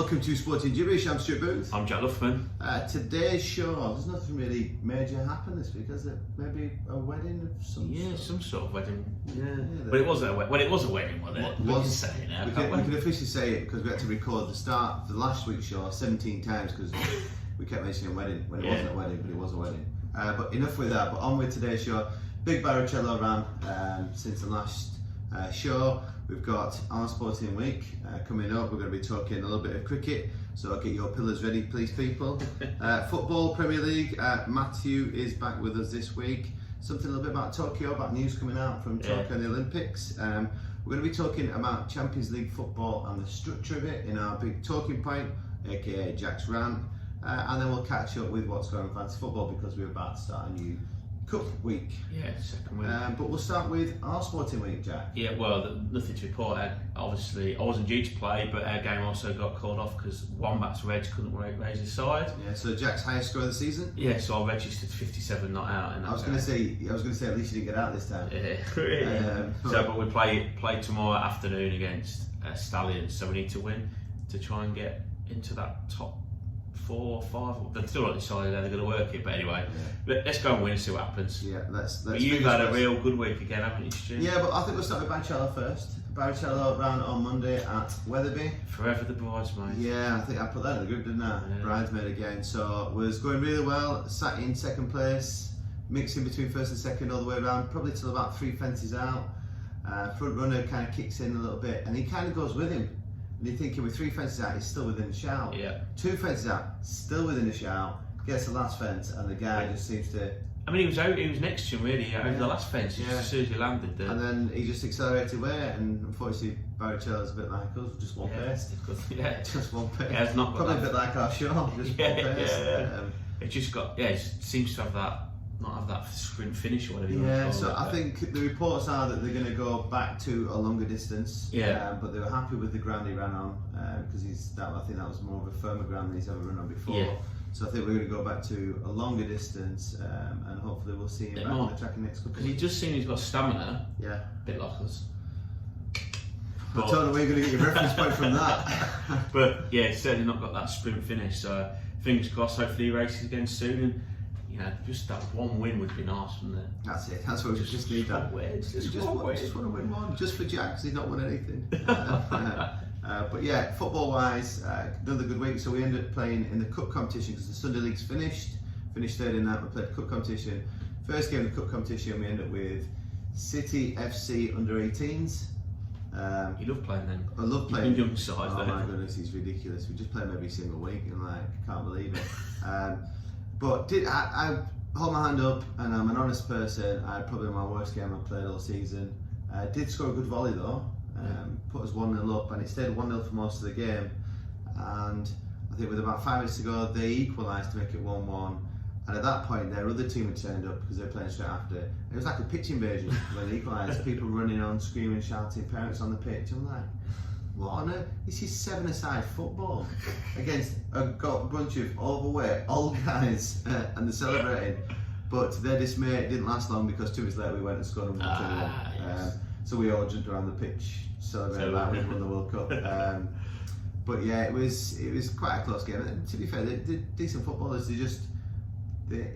Welcome to Sporting Jibberish. I'm Stuart Booth. I'm Jack Luffman. Today's show, there's nothing really major happened this week, has it? Maybe a wedding of some sort? Some sort of wedding. Yeah. But it wasn't a wedding. Well, it was a wedding, wasn't it? We can say it now. We can officially say it because we had to record the last week's show 17 times because we kept mentioning wedding when it wasn't a wedding, but it was a wedding. But enough with that. But on with today's show. Big Barichello ran since the last show. We've got our Sporting Week coming up. We're going to be talking a little bit of cricket, so get your pillars ready, please, people. Football, Premier League. Matthew is back with us this week. Something a little bit about Tokyo, about news coming out from Tokyo and the Olympics. We're going to be talking about Champions League football and the structure of it in our big talking point, aka Jack's rant. And then we'll catch up with what's going on in fantasy football because we're about to start a new Cup week. Yeah, second week. But we'll start with our Sporting Week, Jack. Yeah, well, nothing to report. Obviously, I wasn't due to play, but our game also got called off because Wombat's Reg couldn't raise his side. Yeah, so Jack's highest score of the season. Yeah, so I registered 57 not out. I was going to say at least you didn't get out this time. Yeah, really. But we play tomorrow afternoon against Stallions, so we need to win to try and get into that top 4 or 5. They're still not decided how they're going to work it, but anyway, let's go and win and see what happens. Yeah, let's. But you've had a real good week again, haven't you, Stu? Yeah, but I think we'll start with Barichello first. Barichello ran on Monday at Wetherby. Forever the bridesmaid. Yeah, I think I put that in the group, didn't I? Yeah. Bridesmaid again. So was going really well. Sat in second place, mixing between first and second all the way around, probably till about 3 fences out. Front runner kind of kicks in a little bit, and he kind of goes with him. And you're thinking with 3 fences out, he's still within a shout. Yeah. 2 fences out, still within a shout. Gets the last fence, and the guy just seems to. I mean, he was next to him really over the last fence. As soon as he landed there. And then he just accelerated away, and unfortunately Barichello's a bit like us, just one pace. Yeah, just one pace. Yeah, it's not probably a bit like our show, just one pace. It just got it seems to have not have that sprint finish or whatever you want to call so it. I think the reports are that they're going to go back to a longer distance. But they were happy with the ground he ran on because I think that was more of a firmer ground than he's ever run on before. Yeah. So I think we're going to go back to a longer distance and hopefully we'll see him back on the track in the next couple of weeks. Because he just seems he's got stamina. Yeah. A bit like us. I don't know where you're going to get your reference point from that. But yeah, he's certainly not got that sprint finish. So fingers crossed, hopefully he races again soon. And just that one win would be nice, wouldn't it? That's it. That's what we just need. That. Just want to win one, just for Jack, because he's not won anything. But yeah, football-wise, another good week. So we ended up playing in the cup competition because the Sunday League's finished third in that. We played cup competition. First game of the cup competition, we ended up with City FC under-18s. You love playing them. I love playing. Young side. Oh my goodness, it's ridiculous. We just play them every single week, and can't believe it. But I hold my hand up, and I'm an honest person. I had probably my worst game I've played all season. Did score a good volley though, put us 1-0 up, and it stayed 1-0 for most of the game. And I think with about 5 minutes to go, they equalised to make it 1-1. And at that point, their other team had turned up because they were playing straight after. It was like a pitch invasion when they equalised. People running on, screaming, shouting, parents on the pitch. I'm like, what on earth? This is 7-a-side football against a bunch of overweight old guys and they're celebrating. But to their dismay, it didn't last long because 2 minutes later we went and scored them 1-2. So we all jumped around the pitch, celebrating that we won the World Cup. But yeah, it was quite a close game. And to be fair, they're decent footballers. The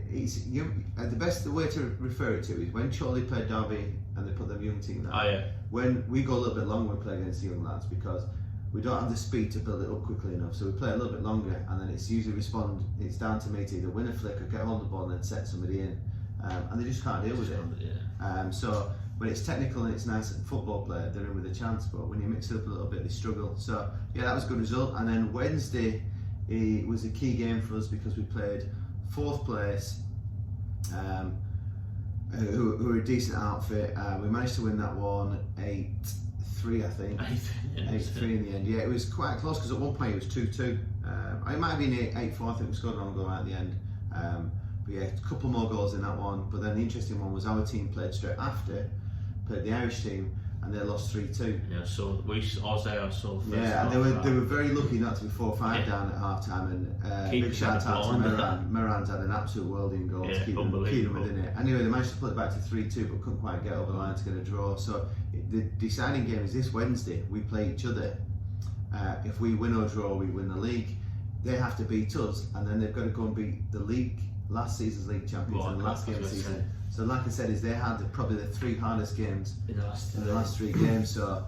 best way to refer it to is when Chorley played Derby and they put their young team there. When we go a little bit longer, we play against the young lads because we don't have the speed to build it up quickly enough. So we play a little bit longer, and then it's usually it's down to me to either win a flick or get hold of the ball and then set somebody in, and they just can't deal with it. So when it's technical and it's nice football player, they're in with a chance. But when you mix it up a little bit, they struggle. So yeah, that was a good result. And then Wednesday was a key game for us because we played 4th place. Who are a decent outfit. We managed to win that one 8-3, I think. 8-3 in the end. Yeah, it was quite close because at one point it was 2-2. It might have been 8-4. I think we scored on goal at the end. But yeah, a couple more goals in that one. But then the interesting one was our team played straight after, played the Irish team, and they lost 3-2. Yeah, so I was there. I saw the first. Yeah, and they were very lucky not to be 4-5 down at half time. And big shout out to Moran. Moran's had an absolute worlding goal to keep them within it. Anyway, they managed to put it back to 3-2, but couldn't quite get over the line to get a draw. So the deciding game is this Wednesday. We play each other If we win or draw, we win the league. They have to beat us, and then they've got to go and beat the league, last season's league champions, and the last game of the season. So, like I said, they had probably the 3 hardest games in the last 3 games. So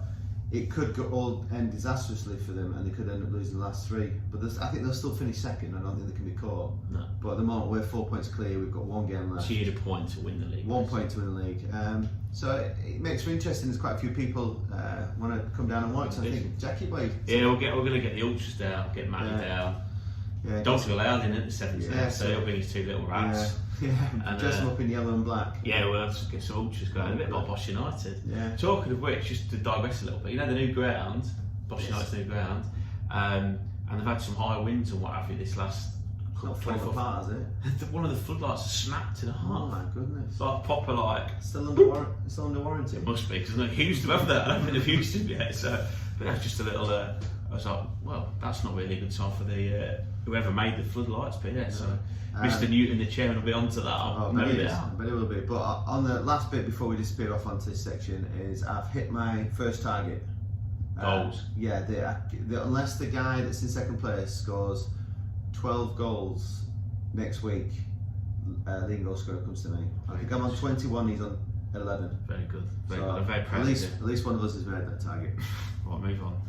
it could all end disastrously for them, and they could end up losing the last 3. But I think they'll still finish second. I don't think they can be caught. No. But at the moment, we're 4 points clear. We've got 1 game left. So you need a point to win the league. 1 point to win the league. So it makes for interesting. There's quite a few people want to come down and watch. I think Jackie Boy. Yeah, we're going to get the ultras down, get Matty down. Yeah, Dogs are allowed in at the 7th now, so he'll bring his 2 little rats. And dress them up in yellow and black. Yeah, we'll have to get some ultras going, a bit like Bosch United. Yeah. Talking of which, just to digress a little bit, you know the new ground, Bosch United's new ground, and they've had some high winds and what have you this last. Not falling apart, is it? One of the floodlights has snapped in half. Oh my goodness! It's like proper Still under warranty. It must be because they're not used to have that. I don't think they've used it yet. So, but that's just a little. I was like, well, that's not really a good sign for the whoever made the floodlights. But yeah, so Mr. Newton, the chairman, will be onto that. I bet it will be. But on the last bit before we disappear off onto this section is I've hit my first target. Goals. Unless the guy that's in second place scores 12 goals next week, leading goal scorer comes to me. I think I'm on 21, he's on 11. Very good. I'm very proud at least one of us has made that target. Right, move on.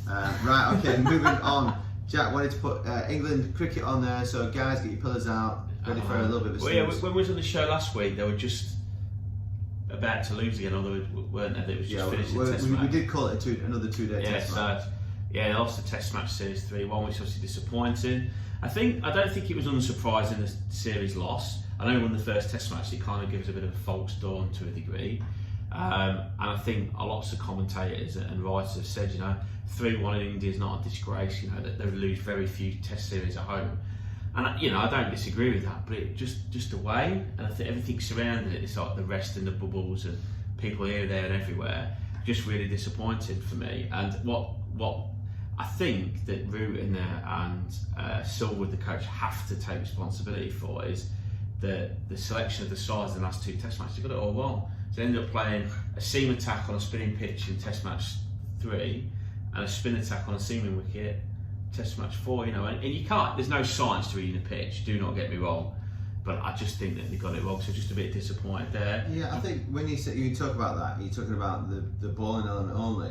Right, okay, moving on. Jack wanted to put England cricket on there, so guys, get your pillars out, ready for a little bit of a snooze. When we was on the show last week, they were just about to lose again, although weren't they? It was just finishing the test match. We did call it another 2-day test match. They lost the Test match series 3-1, which is obviously disappointing. I don't think it was unsurprising the series loss. I know we won the first Test match, it kind of gives a bit of a false dawn to a degree. And I think lots of commentators and writers have said, 3-1 in India is not a disgrace. That they lose very few Test series at home. And I don't disagree with that, but it just the way, and I think everything surrounding it, it's like the rest in the bubbles and people here, there, and everywhere. Just really disappointing for me. And what I think that Root and Silverwood, the coach, have to take responsibility for is the selection of the sides in the last 2 Test matches. They got it all wrong. So they ended up playing a seam attack on a spinning pitch in Test match 3 and a spin attack on a seaming wicket Test match 4. And you can't. There's no science to reading a pitch. Do not get me wrong, but I just think that they got it wrong. So just a bit disappointed there. Yeah, I think when you talk about that, you're talking about the bowling element only.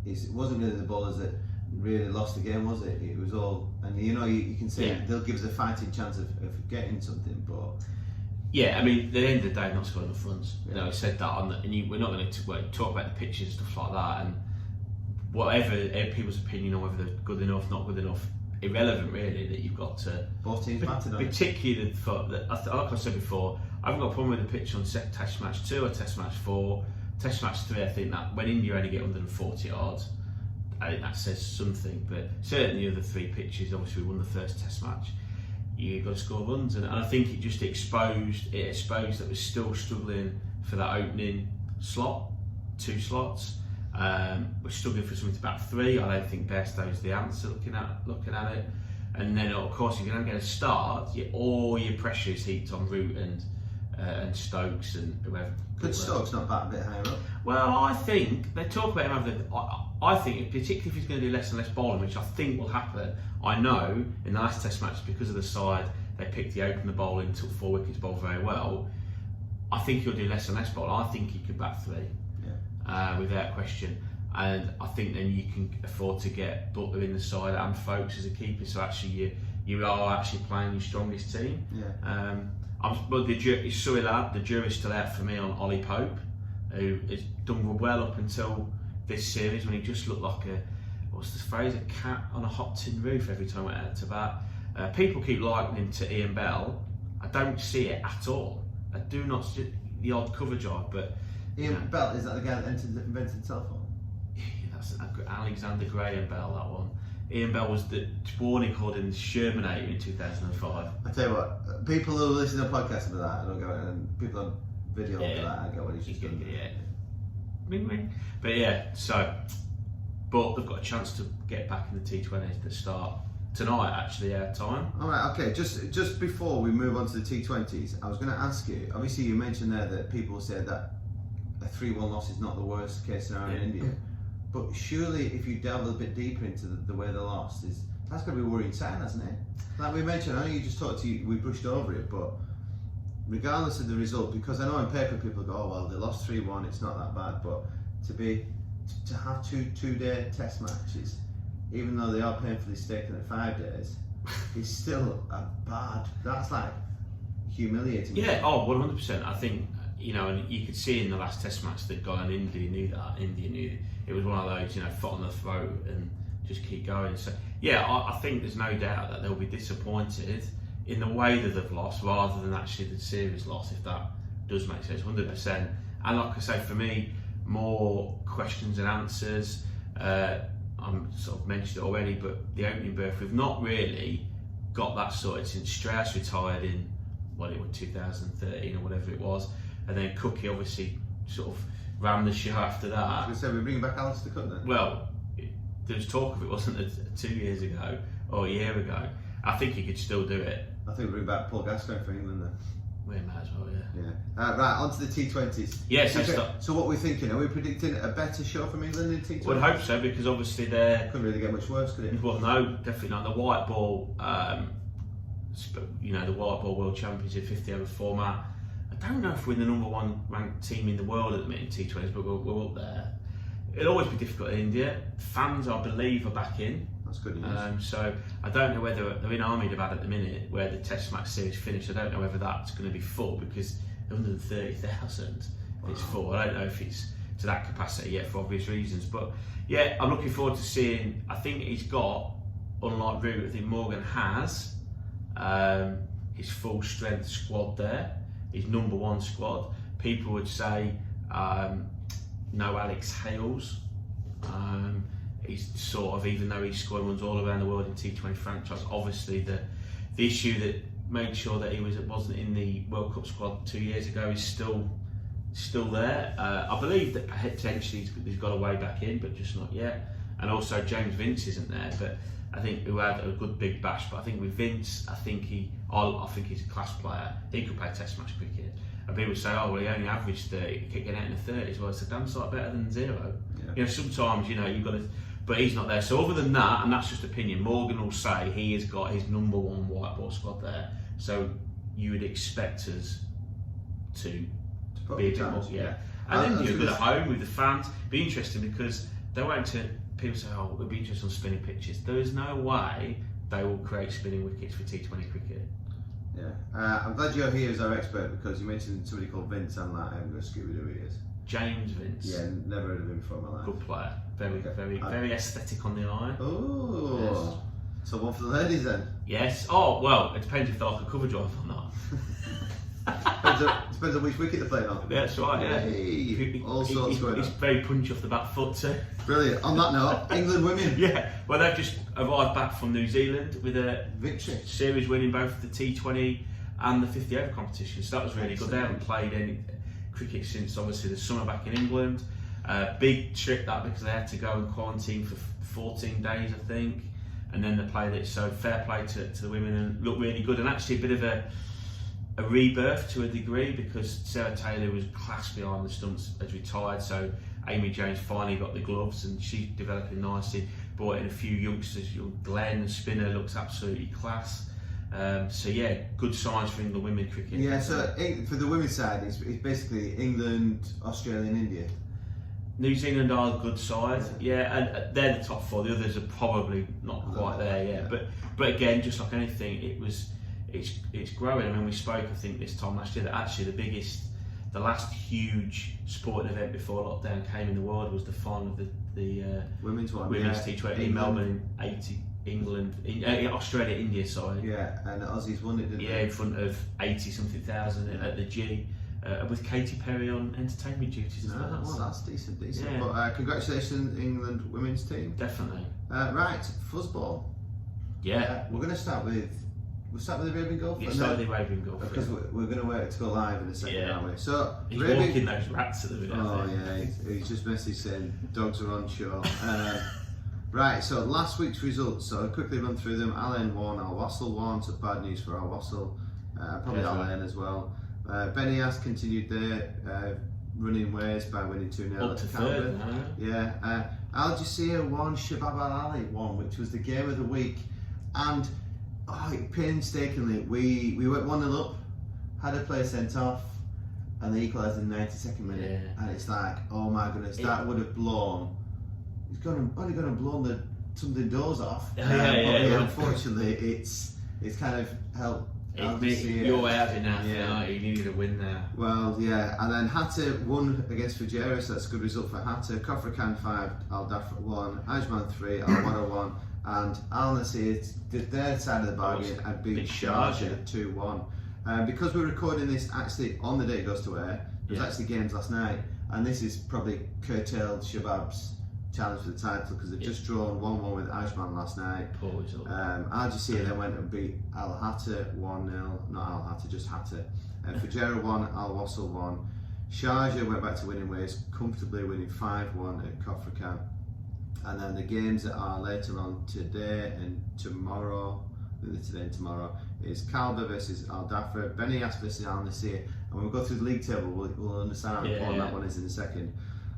It wasn't really the bowlers that really lost the game, was it? It was all, and you can say they'll give us a fighting chance of getting something, but at the end of the day, not scoring enough runs. I said that we're not going to talk about the pitches and stuff like that, and whatever people's opinion on whether they're good enough, not good enough, irrelevant really. That you've got to both teams battered on. Particularly like I said before, I haven't got a problem with the pitch on Test match 2 or Test match 4. Test match 3, I think that when India only get 140 yards. I think that says something, but certainly the other 3 pitches, obviously we won the first Test match, you've got to score runs, and I think it just exposed that we're still struggling for that opening slot, 2 slots. We're struggling for something to bat 3. I don't think Bairstow's the answer looking at it, and then of course if you don't get a start, all your pressure is heaped on Root and Stokes and whoever. Could Stokes not bat a bit higher up? Well, I think they talk about him having. I think, particularly if he's going to do less and less bowling, which I think will happen. I know in the last Test match, because of the side they picked the opener bowling, took 4 wickets, bowled very well. I think he'll do less and less bowling. I think he could bat 3, without question. And I think then you can afford to get Butler in the side and Folkes as a keeper. So actually, you are actually playing your strongest team. Yeah. But the jury's still out for me on Ollie Pope, who has done well up until this series when he just looked like a cat on a hot tin roof every time I went out to bat. People keep likening him to Ian Bell. I don't see it at all. I do not see the odd cover drive, but Ian Bell, is that the guy that invented cell phone? Yeah, that's Alexander Graham Bell, that one. Ian Bell was the warning called in Shermanator in 2005. I tell you what, people who listen to podcasts for that, and people on video for that, I get what he's just done. Ring. But but they've got a chance to get back in the T20s to start tonight, actually, our time. Alright, okay, just before we move on to the T20s, I was going to ask you, obviously you mentioned there that people said that a 3-1 loss is not the worst case scenario in India. But surely, if you delve a bit deeper into the way they lost, that's going to be a worrying sign, hasn't it? Like we mentioned, I know you just talked we brushed over it, but regardless of the result, because I know on paper people go, oh well, they lost 3-1, it's not that bad, but to have two-day test matches, even though they are painfully taken at 5 days, is still that's like humiliating. Yeah, 100%. I think, and you could see in the last test match that guy in India knew that. India knew it was one of those, foot on the throat and just keep going. So yeah, I think there's no doubt that they'll be disappointed in the way that they've lost, rather than actually the series loss, if that does make sense, 100%. And like I say, for me, more questions and answers. I'm sort of mentioned it already, but the opening berth, we've not really got that sorted since Strauss retired in, it was 2013 or whatever it was, and then Cookie obviously sort of ran the show after that. I was going to say, we're bringing back Alistair Cook then? Well, there was talk of it, wasn't it, 2 years ago or a year ago. I think he could still do it. I think we'll bring back Paul Gascoigne for England then. We might as well, yeah. Right, on to the T20s. Yes, so what we're thinking, are we predicting a better show from England in T20s? Would hope so, because obviously they're... Couldn't really get much worse, could it? Well, no, definitely not. The white ball, the white ball World Championship 50 over format. I don't know if we're the number one ranked team in the world at the minute in T20s, but we're up there. It'll always be difficult in India. Fans, I believe, are back in. That's good news. So I don't know whether they're in Ahmedabad at the minute, where the Test match series finished. I don't know whether that's going to be full, because 130,000 it's full. I don't know if it's to that capacity yet for obvious reasons. But yeah, I'm looking forward to seeing. I think he's got, unlike Root, I think Morgan has his full strength squad there, his number one squad. People would say no Alex Hales. He's sort of, even though he's scoring runs all around the world in T20 franchise, obviously the issue that made sure that he wasn't in the World Cup squad 2 years ago is still there. I believe that potentially he's got a way back in, but just not yet. And also James Vince isn't there, but I think who had a good big bash. But I think with Vince, I think he's a class player. He could play Test match cricket. And people say, oh well, he only averaged 30, getting out in the 30s. Well, it's a damn sight better than zero. Yeah. Sometimes you've got to. But he's not there. So other than that, and that's just opinion, Morgan will say he has got his number one white ball squad there. So you would expect us to be a bit more, yeah. And then you're good at home with the fans. Be interesting, because they won't. People say, oh, it'll be interesting on spinning pitches. There is no way they will create spinning wickets for T20 cricket. Yeah, I'm glad you're here as our expert, because you mentioned somebody called Vince. I'm like, I'm going to Scooby Doo he is. James Vince. Yeah, never heard of him before in my life. Good player. Very aesthetic on the eye. Oh, yes. So one for the ladies then? Yes. Oh, well, it depends if they like a cover drive or not. Depends on which wicket they're playing on. That's right, yeah. Hey, all sorts going on. He's very punchy off the back foot too. Brilliant. On that note, England women. Yeah, well, they've just arrived back from New Zealand with a victory series, winning both the T20 and the 50 over competition. So that was really good. They haven't played any cricket since obviously the summer back in England. Big trip that, because they had to go and quarantine for 14 days, I think, and then they played it. So fair play to the women, and looked really good, and actually a bit of a rebirth to a degree, because Sarah Taylor was class behind the stumps, has retired. So Amy Jones finally got the gloves, and she's developing nicely. Brought in a few youngsters. Young Glenn, the spinner, looks absolutely class. So yeah, good signs for England women cricket. Yeah, so for the women's side, it's basically England, Australia and India. New Zealand are a good side, yeah, and they're the top four. The others are probably not quite there yet. But again, just like anything, it's growing. I mean, we spoke, I think, this time last year that actually the last huge sporting event before lockdown came in the world was the final of the women's T20 in Melbourne in 80. Australia, India, sorry. Yeah, and the Aussies won it, didn't they? Yeah, in front of 80-something thousand at the G, with Katy Perry on entertainment duties as well. Well, that's decent. Yeah. But congratulations, England women's team. Definitely. Right, fuzzball. Yeah. We're going to start with. We'll start with the Arabian Gulf. Yeah, start with the Arabian Gulf. Because we're going to wait to go live in a second, aren't we? So he's walking those rats at the minute. Oh yeah, he's just messaged saying dogs are on shore. Right, so last week's results. So I'll quickly run through them. Alain won, Al Wassel won, so bad news for Al Wassel. Probably Alain as well. Benias continued there. running ways by winning 2-0 Up at to Calgary. third now. Yeah. Al Jazeera won, Shabab Al Ali won, which was the game of the week. And painstakingly, we went 1-0 up, had a player sent off, and they equalised in the 92nd minute. Yeah. And it's like, oh my goodness, that would have blown. It's only going to blow something doors off. But unfortunately, it's kind of helped. You're out enough. Yeah, you needed a win there. Well, yeah, and then Hatta won against Figueres. That's a good result for Hatta. Kofrakan 5, Al Dafra 1, Ajman 3, Al Wada 1, and Al Nasir did their side of the bargain and beat Sharjah 2-1. Because we're recording this actually on the day it goes to air, there was actually games last night, and this is probably curtailed Shabab's challenge for the title because they've just drawn 1-1 with Ajman last night. Poor result. Al Jazeera then went and beat Al Hatta 1-0, not Al Hatta, just Hatta. Fajera 1, Al Wassel 1. Sharjah went back to winning ways, comfortably winning 5-1 at Kofrakan. And then the games that are later on today and tomorrow, is Kalba versus Al Dafra, Benias versus Al Nasir. And when we go through the league table, we'll understand how important that one is in a second.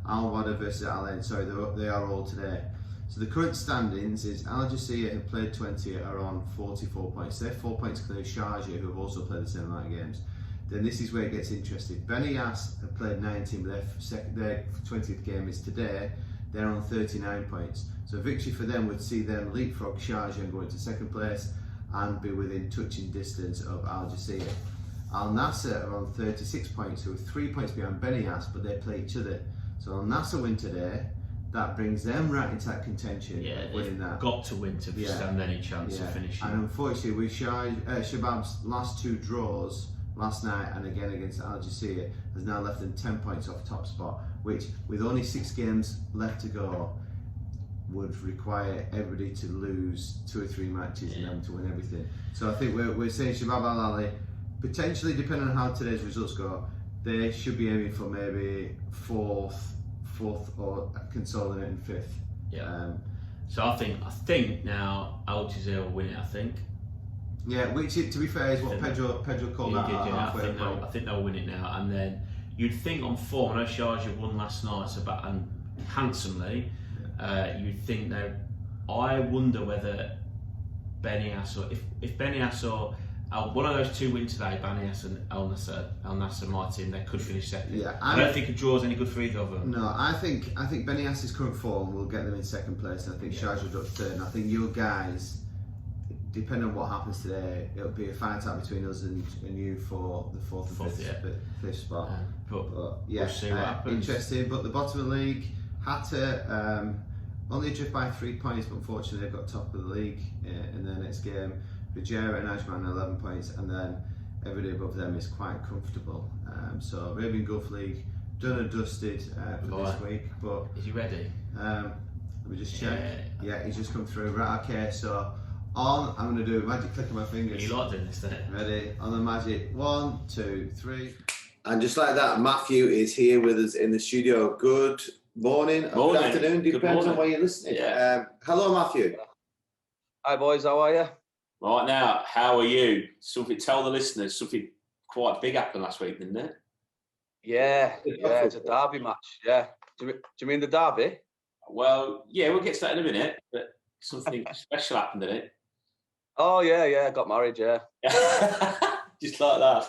Al Wada versus Al Ain, sorry, they are all today. So the current standings is Al Jazeera, who played 20, are on 44 points. They're 4 points clear of Sharjah, who have also played the same amount of games. Then this is where it gets interesting. Benias have played 19, but their 20th game is today. They're on 39 points. So a victory for them would see them leapfrog Sharjah and go into second place and be within touching distance of Al Jazeera. Al Nasser are on 36 points, who are 3 points behind Benias, but they play each other. So Al Nasser win today, that brings them right into that contention of winning that. Got to win to stand any chance of finishing. And unfortunately, with Shabab's last 2 draws last night and again against Al Jazeera has now left them 10 points off top spot, which with only 6 games left to go would require everybody to lose 2 or 3 matches and them to win everything. So I think we're saying Shabab Al Ali, potentially depending on how today's results go, they should be aiming for maybe fourth or consolidating 5th. Yeah. So I think now Al Jazeera will win it. I think. Yeah, which to be fair is what Pedro called out halfway. I think they'll win it now, and then you'd think on form. I know Sharjah won last night, and handsomely. You'd think I wonder whether Benias or if Benias or one of those 2 win today, Benias and Al Nasser, my team, they could finish second. Yeah, I don't think a draw is any good for either of them. No, I think Benias's current form will get them in second place. I think Sharjah up third, and I think your guys, depending on what happens today, it'll be a fight out between us and you for the 4th and 5th spot. But we'll see what happens. Interesting. But the bottom of the league, Hatta only adrift by 3 points, but unfortunately they've got top of the league in their next game. Vijera and Ajman 11 points, and then everybody above them is quite comfortable. So Arabian Gulf League done and dusted for this week. But is he ready? Let me just check. Yeah, he's just come through. Right, okay. So I'm going to do a magic click of my fingers. You like doing this, don't you? Ready? On the magic. 1, 2, 3. And just like that, Matthew is here with us in the studio. Good morning. Good afternoon. Depends on where you're listening. Yeah. Hello, Matthew. Hi, boys. How are you? Right now, how are you? Tell the listeners something quite big happened last week, didn't it? Yeah, it's a derby match. Yeah. Do you mean the derby? Well, yeah, we'll get to that in a minute, but something special happened, didn't it? Oh, yeah, I got married, yeah. Just like that.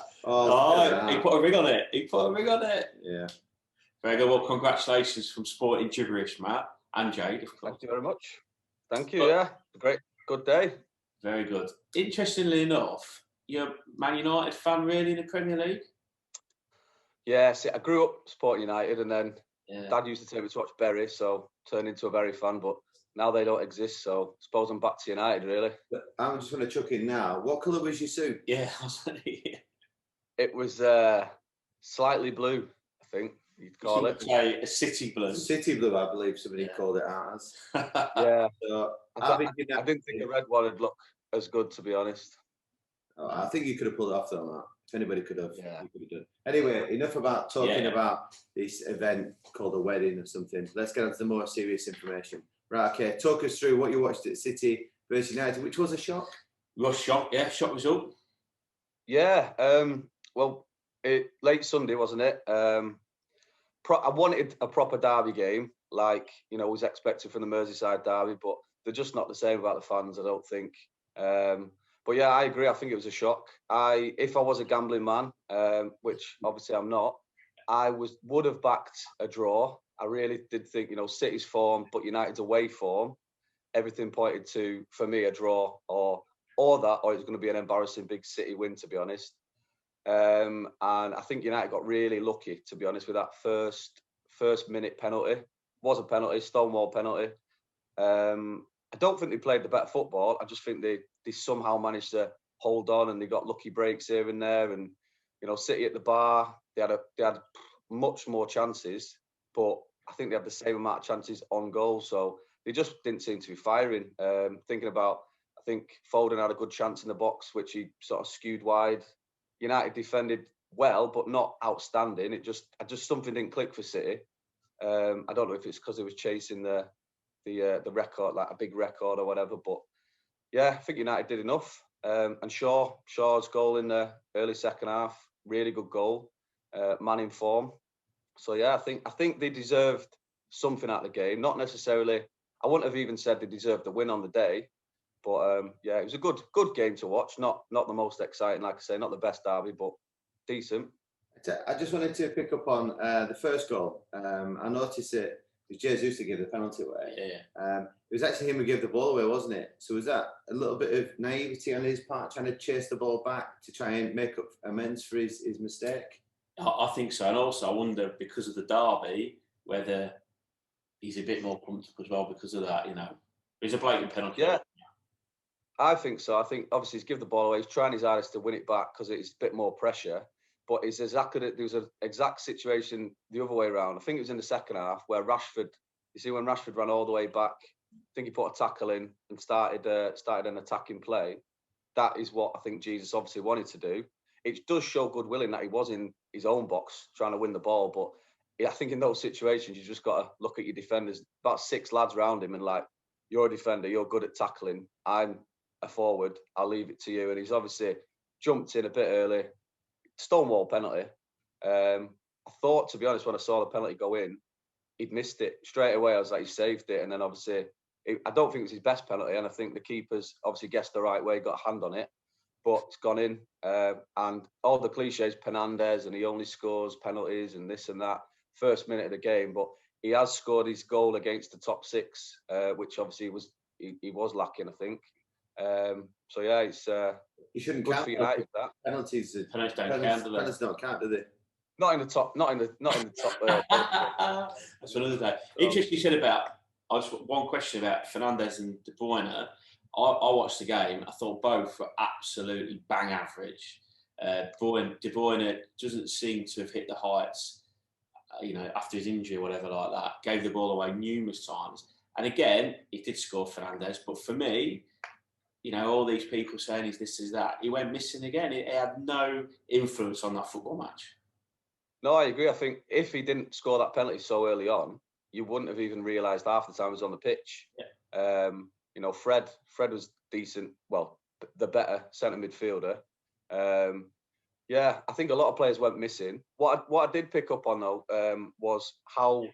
He put a ring on it. Yeah. Very good. Well, congratulations from Sporting Jibberish, Matt and Jade, of course. Thank you very much. Thank you, yeah. Good day. Very good. Interestingly enough, you're a Man United fan, really, in the Premier League? Yeah, see, I grew up Sporting United, and then Dad used to take me to watch Bury, so turned into a very fan, but now they don't exist, so I suppose I'm back to United, really. I'm just going to chuck in now. What colour was your suit? Yeah, it was slightly blue, I think you'd call it. A city blue. City blue, I believe somebody called it as. Yeah. So, I didn't think a red one would look as good, to be honest. I think you could have pulled it off though, Matt. If anybody could have, you could have done. Anyway, enough about talking about this event called a wedding or something. Let's get on to the more serious information. Right, okay, talk us through what you watched at City versus United, which was a shock. Was shock, yeah, shock result. Yeah, well, late Sunday, wasn't it? I wanted a proper derby game, like was expected from the Merseyside derby, but they're just not the same about the fans, I don't think. But yeah, I agree. I think it was a shock. If I was a gambling man, which obviously I'm not, I would have backed a draw. I really did think, City's form, but United's away form. Everything pointed to, for me, a draw or it was going to be an embarrassing big City win, to be honest. And I think United got really lucky, to be honest, with that first minute penalty. It was a penalty, Stonewall penalty. I don't think they played the better football. I just think they somehow managed to hold on, and they got lucky breaks here and there. And City at the bar, they had much more chances, but I think they had the same amount of chances on goal. So they just didn't seem to be firing. Thinking about, I think Foden had a good chance in the box, which he sort of skewed wide. United defended well, but not outstanding. It just something didn't click for City. I don't know if it's because they was chasing the record, like a big record or whatever. But yeah, I think United did enough. And Shaw's goal in the early second half, really good goal, man in form. So yeah, I think they deserved something out of the game. Not necessarily, I wouldn't have even said they deserved the win on the day, but yeah, it was a good game to watch. Not the most exciting, like I say, not the best derby, but decent. I just wanted to pick up on the first goal. I noticed it was Jesus who gave the penalty away. Yeah. It was actually him who gave the ball away, wasn't it? So was that a little bit of naivety on his part, trying to chase the ball back to try and make up amends for his mistake? I think so. And also, I wonder, because of the derby, whether he's a bit more comfortable as well because of that, It's a blatant penalty. Yeah, I think so. I think, obviously, he's given the ball away. He's trying his hardest to win it back because it's a bit more pressure. But there was an exact situation the other way around. I think it was in the second half where Rashford, when Rashford ran all the way back, I think he put a tackle in and started an attacking play. That is what I think Jesus obviously wanted to do. It does show goodwill in that he was in his own box trying to win the ball. But yeah, I think in those situations, you just got to look at your defenders. About 6 lads around him and like, you're a defender, you're good at tackling. I'm a forward, I'll leave it to you. And he's obviously jumped in a bit early. Stonewall penalty. I thought, to be honest, when I saw the penalty go in, he'd missed it straight away. I was like, he saved it. And then obviously, I don't think it was his best penalty. And I think the keeper's obviously guessed the right way, got a hand on it. But it's gone in. And all the cliches, Fernandes, and he only scores penalties and this and that, first minute of the game. But he has scored his goal against the top 6, which obviously he was lacking, I think. So yeah, it's you shouldn't good count for United. That penalties Penalties don't count, do they? Penalties don't count, do they? not in the top. That's another day. Interesting you said about. One question about Fernandes and De Bruyne. I watched the game. I thought both were absolutely bang average. De Bruyne doesn't seem to have hit the heights, after his injury or whatever like that. Gave the ball away numerous times. And again, he did score Fernandes. But for me, all these people saying he's this, is that, he went missing again. He had no influence on that football match. No, I agree. I think if he didn't score that penalty so early on, you wouldn't have even realised half the time he was on the pitch. Yeah. Fred was decent. Well, the better centre midfielder. Yeah, I think a lot of players went missing. What I did pick up on though was how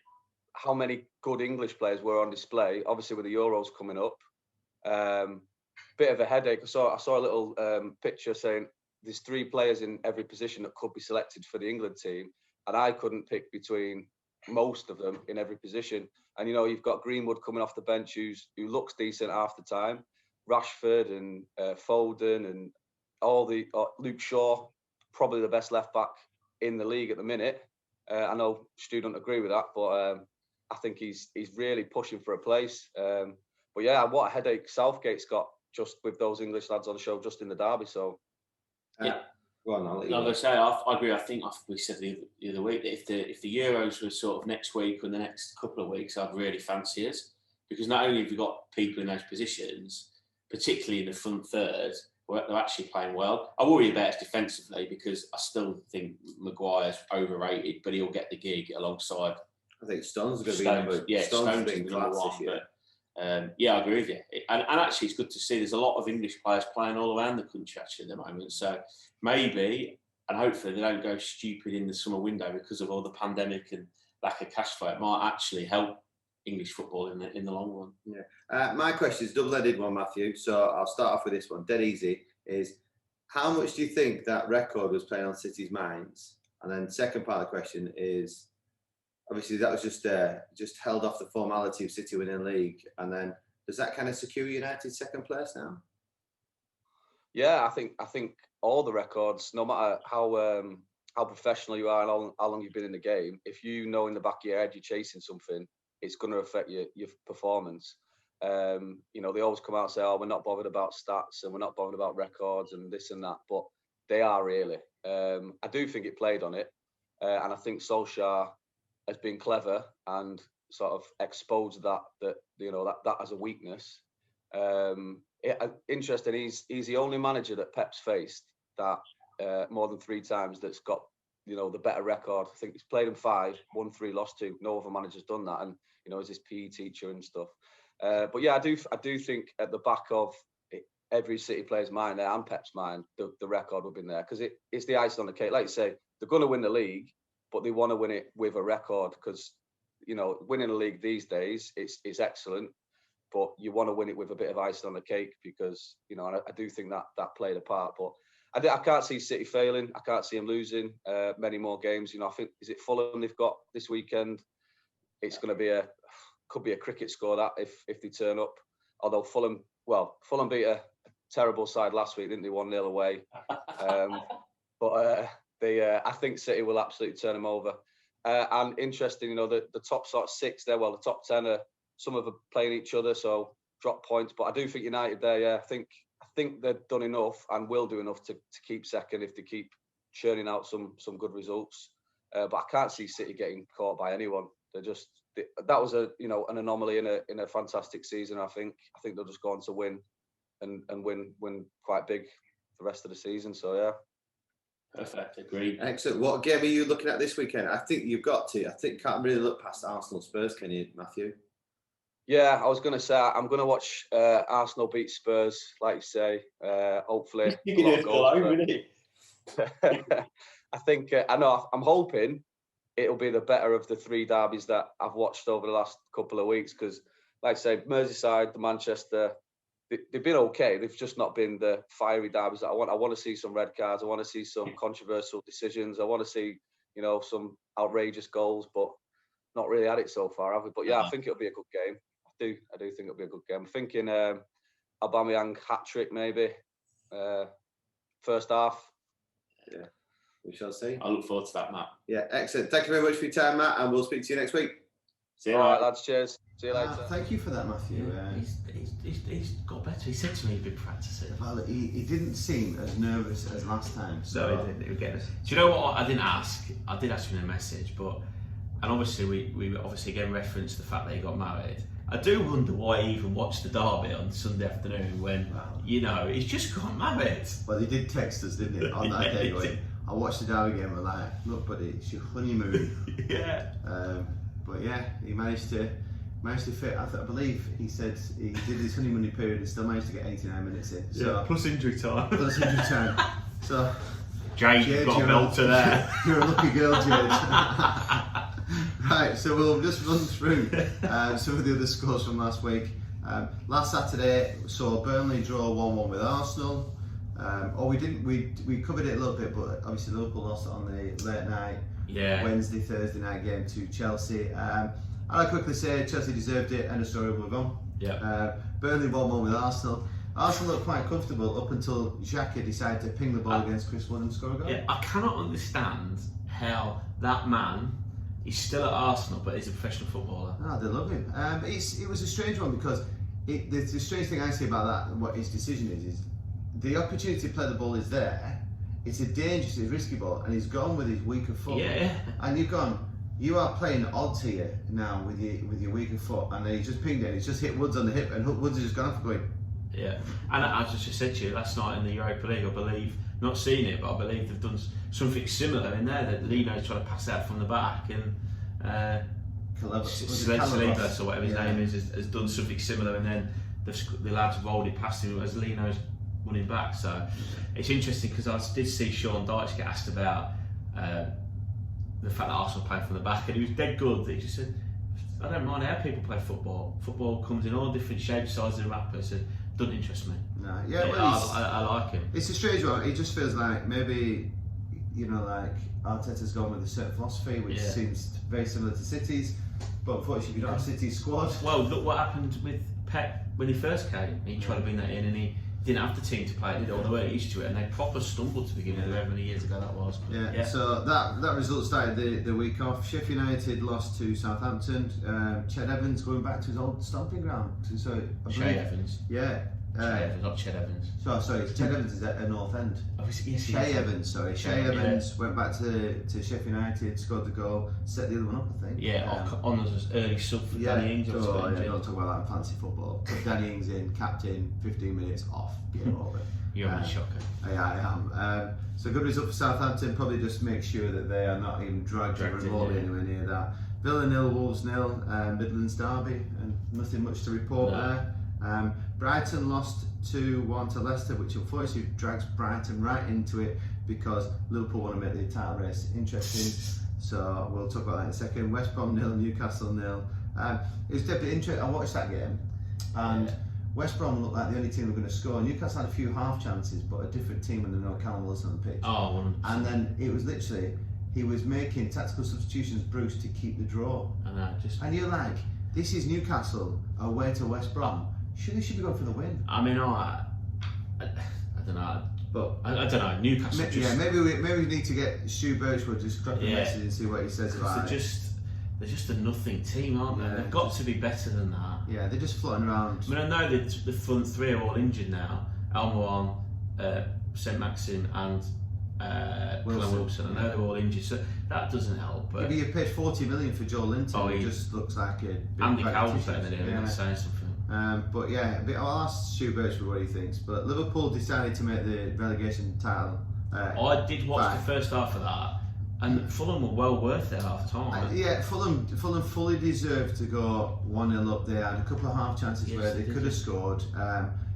many good English players were on display. Obviously, with the Euros coming up, bit of a headache. I saw a little picture saying there's 3 players in every position that could be selected for the England team, and I couldn't pick between most of them in every position. And you've got Greenwood coming off the bench, who looks decent half the time. Rashford and Foden and Luke Shaw, probably the best left back in the league at the minute. I know Stu don't agree with that, but I think he's really pushing for a place. But yeah, what a headache Southgate's got just with those English lads on the show, just in the derby. So yeah. Go on, Like I say, I agree. I think we said the other week that if the Euros were sort of next week or the next couple of weeks, I'd really fancy us, because not only have you got people in those positions, particularly in the front third, where they're actually playing well. I worry about us defensively because I still think Maguire's overrated, but he'll get the gig alongside. I think Stones are going to be number. Yeah, Stones being number one. this year. Yeah, I agree with you. And actually, it's good to see there's a lot of English players playing all around the country actually at the moment. So maybe and hopefully they don't go stupid in the summer window because of all the pandemic and lack of cash flow. It might actually help English football in the long run. Yeah. My question is a double-headed one, Matthew. So I'll start off with this one. Dead easy is, how much do you think that record was playing on City's minds? And then second part of the question is, obviously that was just held off the formality of City winning the league, and then does that kind of secure United's second place now? Yeah, I think all the records, no matter how professional you are and how long you've been in the game, if you know in the back of your head you're chasing something, it's going to affect your performance. You know, they always come out and say, "Oh, we're not bothered about stats and we're not bothered about records and this and that," but they are really. I do think it played on it, and I think Solskjaer has been clever and sort of exposed that as a weakness. Interesting. He's the only manager that Pep's faced that more than 3 times that's got the better record. I think he's played him 5, won 3, lost 2. No other manager's done that, and he's his PE teacher and stuff. But yeah, I do think at the back of every City player's mind there and Pep's mind, the record will be there because it's the icing on the cake. Like you say, they're going to win the league, but they want to win it with a record because winning a league these days it's excellent, but you want to win it with a bit of icing on the cake because I do think that played a part. But I can't see City failing. I can't see them losing many more games. I think, is it Fulham they've got this weekend? It's going to could be a cricket score that if they turn up. Although Fulham beat a terrible side last week, didn't they? 1-0 away. I think City will absolutely turn them over. And interesting, the top sort of 6 there. Well, the top 10 some of them playing each other, so drop points. But I do think United there. Yeah, I think they've done enough and will do enough to keep second if they keep churning out some good results. But I can't see City getting caught by anyone. That was an anomaly in a fantastic season. I think they'll just go on to win and win quite big the rest of the season. So yeah. Perfect, agreed. Excellent. What game are you looking at this weekend? I think you've got to. I think can't really look past Arsenal Spurs, can you, Matthew? Yeah, I was going to say I'm going to watch Arsenal beat Spurs, like you say. Hopefully, you can do it alone, really. I think I'm hoping it'll be the better of the 3 derbies that I've watched over the last couple of weeks because, like I say, Merseyside, the Manchester. They've been okay. They've just not been the fiery derbies that I want. I want to see some red cards. I want to see some controversial decisions. I want to see, some outrageous goals, but not really had it so far, have we? But yeah, I think it'll be a good game. I do think it'll be a good game. I'm thinking Aubameyang hat-trick maybe. First half. Yeah, we shall see. I look forward to that, Matt. Yeah, excellent. Thank you very much for your time, Matt, and we'll speak to you next week. See you All right, lads. Cheers. See you later. Thank you for that, Matthew. He's got better. He said to me he'd been practicing. Well, he didn't seem as nervous as last time. So he didn't. He would get us. Do you know what? I didn't ask. I did ask him in a message, and obviously we obviously again referenced the fact that he got married. I do wonder why he even watched the derby on Sunday afternoon when he's just got married. Well, he did text us, didn't he, on that day? Going, I watched the derby game. We're like, look, buddy, it's your honeymoon. Yeah. But yeah, he managed to fit. I believe he said he did his honeymoon period and still managed to get 89 minutes in. So, yeah, plus injury time. So, Jade, you've got a belter there. You're a lucky girl, Jade. Right, so we'll just run through some of the other scores from last week. Last Saturday, saw Burnley draw 1-1 with Arsenal. We covered it a little bit, but obviously Liverpool lost on the late night Wednesday, Thursday night game to Chelsea. I'll quickly say Chelsea deserved it, end of story, we'll move on. Yeah. Burnley 1-1 with Arsenal. Arsenal looked quite comfortable up until Xhaka decided to ping the ball against Chris Wood and score a goal. Yeah, I cannot understand how that man is still at Arsenal, but he's a professional footballer. No, they love him. It was a strange one because the strange thing I see about that, what his decision is the opportunity to play the ball is there. It's a dangerous, it's a risky ball, and he's gone with his weaker foot. Yeah. And you are playing odds here now with your weaker foot, and then he just pinged it. He's just hit Woods on the hip, and Woods has just gone off going. Yeah, and I just said to you last night in the Europa League, I believe, not seen it, but I believe they've done something similar in there. That Lino's trying to pass out from the back, and Celebas or whatever his name is has done something similar, and then the lads have rolled it past him as Lino's won him back. So it's interesting because I did see Sean Dyche get asked about the fact that Arsenal play from the back, and he was dead good. He just said, I don't mind how people play football. Football comes in all different shapes, sizes and wrappers. So it doesn't interest me. No, yeah, well, I like him. It's a strange one. It just feels like maybe, like Arteta's gone with a certain philosophy, which seems very similar to City's. But unfortunately, you don't have City's squad. Well, look what happened with Pep when he first came. He tried to bring that in, and he didn't have the team to play it, did all they weren't used to it, and they proper stumbled to begin with, however many years ago that was. Yeah. So that result started the week off. Sheffield United lost to Southampton. Ched Evans going back to his old stomping ground. Shea Evans. Yeah. Shea Evans, not Ched Evans. Sorry, Ched Evans is at North End. Yes, Shea Evans, sorry. Shea Evans went back to Sheffield United, scored the goal, set the other one up, I think. Yeah, on as early sub for Danny Ings. Don't talk about that in fancy football. Put Danny Ings in, captain, 15 minutes off, game over. You're a shocker. I am. So good result for Southampton, probably just make sure that they are not even dragged remotely anywhere near that. Villa 0, Wolves 0, Midlands derby, and nothing much to report there. Brighton lost 2-1 to Leicester, which unfortunately drags Brighton right into it because Liverpool want to make the title race interesting. So we'll talk about that in a second. West Brom 0, Newcastle 0. It was definitely interesting. I watched that game, and West Brom looked like the only team who were going to score. Newcastle had a few half chances, but a different team when there were no Callum Wilson on the pitch. Oh, 100%. And then it was literally, he was making tactical substitutions, Bruce, to keep the draw. And you're like, this is Newcastle away to West Brom. They should be going for the win. I mean, I don't know. But I don't know. Newcastle. Maybe we need to get Stu Birchwood just drop a message and see what he says about it. They're just a nothing team, aren't they? They've got to be better than that. Yeah, they're just floating around. I mean, I know that the front three are all injured now. Almiron, St Maxim, and Wilson. I know they're all injured, so that doesn't help. But you paid 40 million for Joel Linton. He just looks like a big Andy Cowell's better than him. That's saying something. But yeah, I'll ask Stu Birchwood what he thinks. But Liverpool decided to make the relegation title. I did watch the first half of that, and Fulham were well worth their half time. Fulham fully deserved to go 1-0 up. They had a couple of half chances where they could have scored.